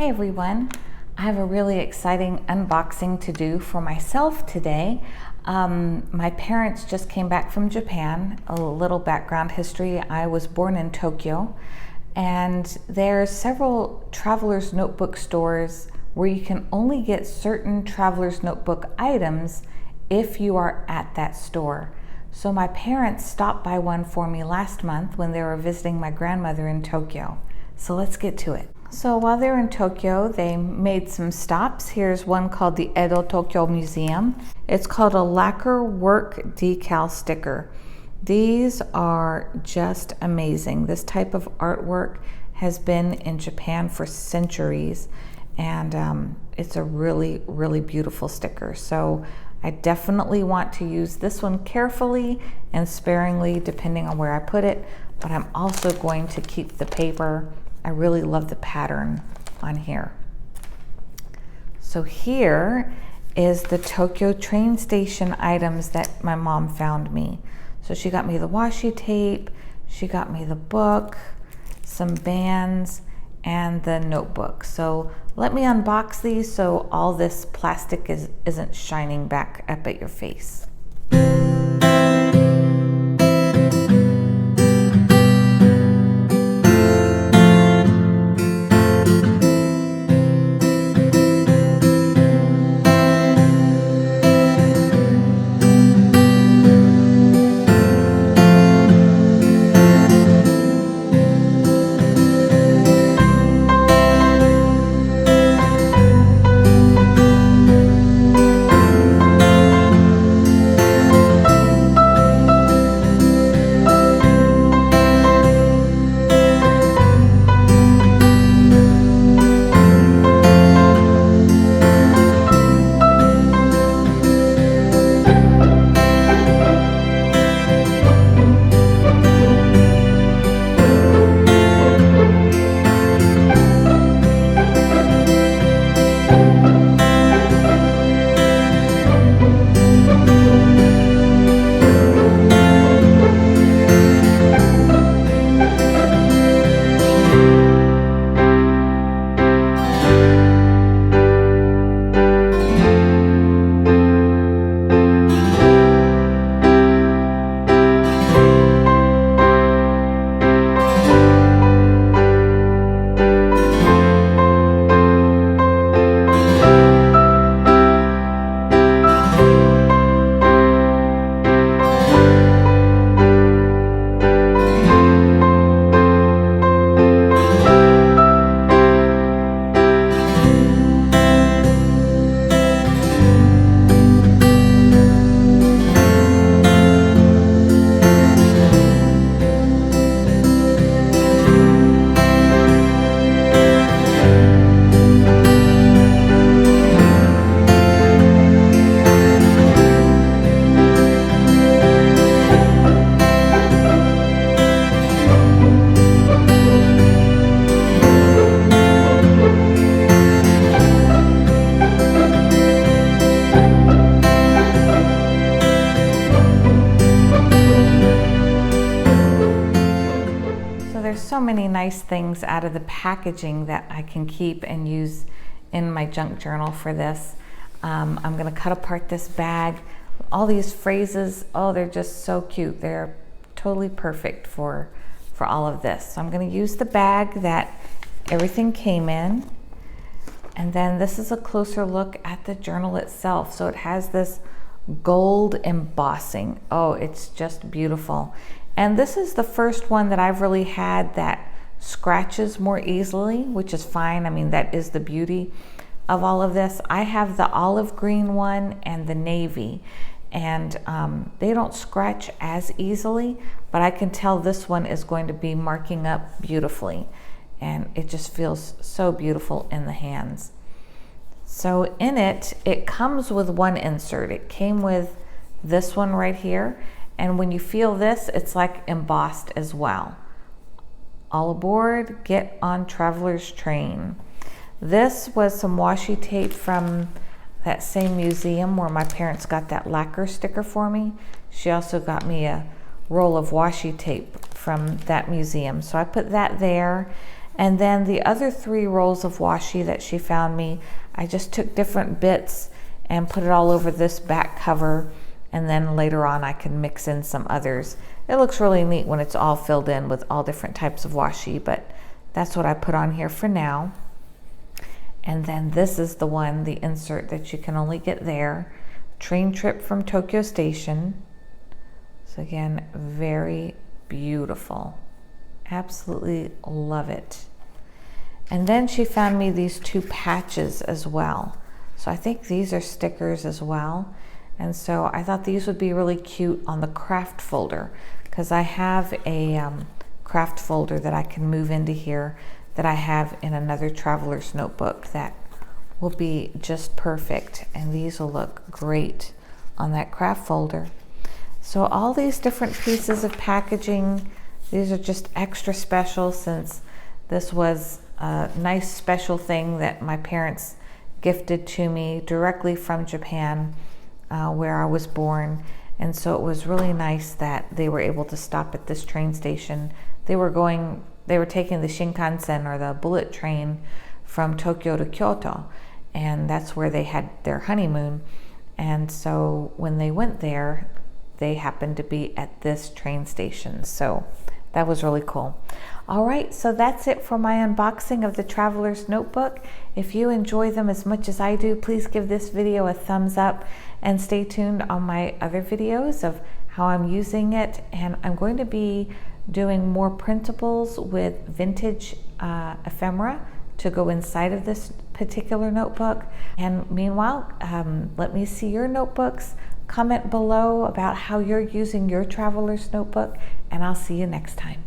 Hey everyone, I have a really exciting unboxing to do for myself today. My parents just came back from Japan. A little background history, I was born in Tokyo, and there's several traveler's notebook stores where you can only get certain traveler's notebook items if you are at that store. So my parents stopped by one for me last month when they were visiting my grandmother in Tokyo. So let's get to it. So while they were in Tokyo, they made some stops. Here's one called the Edo Tokyo Museum. It's called a lacquer work decal sticker. These are just amazing. This type of artwork has been in Japan for centuries, and it's a really, really beautiful sticker. So I definitely want to use this one carefully and sparingly depending on where I put it, but I'm also going to keep the paper. I really love the pattern on here. So here is the Tokyo train station items that my mom found me. So she got me the washi tape, she got me the book, some bands, and the notebook. So let me unbox these so all this plastic isn't shining back up at your face. There's so many nice things out of the packaging that I can keep and use in my junk journal for this. I'm going to cut apart this bag. All these phrases, oh, they're just so cute. They're totally perfect for all of this. So I'm going to use the bag that everything came in. And then this is a closer look at the journal itself. So it has this gold embossing. Oh, it's just beautiful. And this is the first one that I've really had that scratches more easily, which is fine. I mean, that is the beauty of all of this. I have the olive green one and the navy, and they don't scratch as easily, but I can tell this one is going to be marking up beautifully, and it just feels so beautiful in the hands. So in it, it comes with one insert. It came with this one right here. And when you feel this, it's like embossed as well. All aboard, get on traveler's train. This was some washi tape from that same museum where my parents got that lacquer sticker for me. She also got me a roll of washi tape from that museum. So I put that there. And then the other 3 rolls of washi that she found me, I just took different bits and put it all over this back cover, and then later on I can mix in some others. It looks really neat when it's all filled in with all different types of washi, but that's what I put on here for now. And then this is the one, the insert that you can only get there. Train trip from Tokyo Station. So again, very beautiful. Absolutely love it. And then she found me these 2 patches as well. So I think these are stickers as well. And so I thought these would be really cute on the craft folder, because I have a craft folder that I can move into here that I have in another traveler's notebook that will be just perfect. And these will look great on that craft folder. So all these different pieces of packaging, these are just extra special since this was a nice special thing that my parents gifted to me directly from Japan, where I was born. And so it was really nice that they were able to stop at this train station. They were taking the Shinkansen, or the bullet train, from Tokyo to Kyoto, and that's where they had their honeymoon. And so when they went there, they happened to be at this train station. So that was really cool. All right, so that's it for my unboxing of the Traveler's Notebook. If you enjoy them as much as I do, please give this video a thumbs up and stay tuned on my other videos of how I'm using it. And I'm going to be doing more printables with vintage ephemera to go inside of this particular notebook. And meanwhile, let me see your notebooks. Comment below about how you're using your Traveler's Notebook, and I'll see you next time.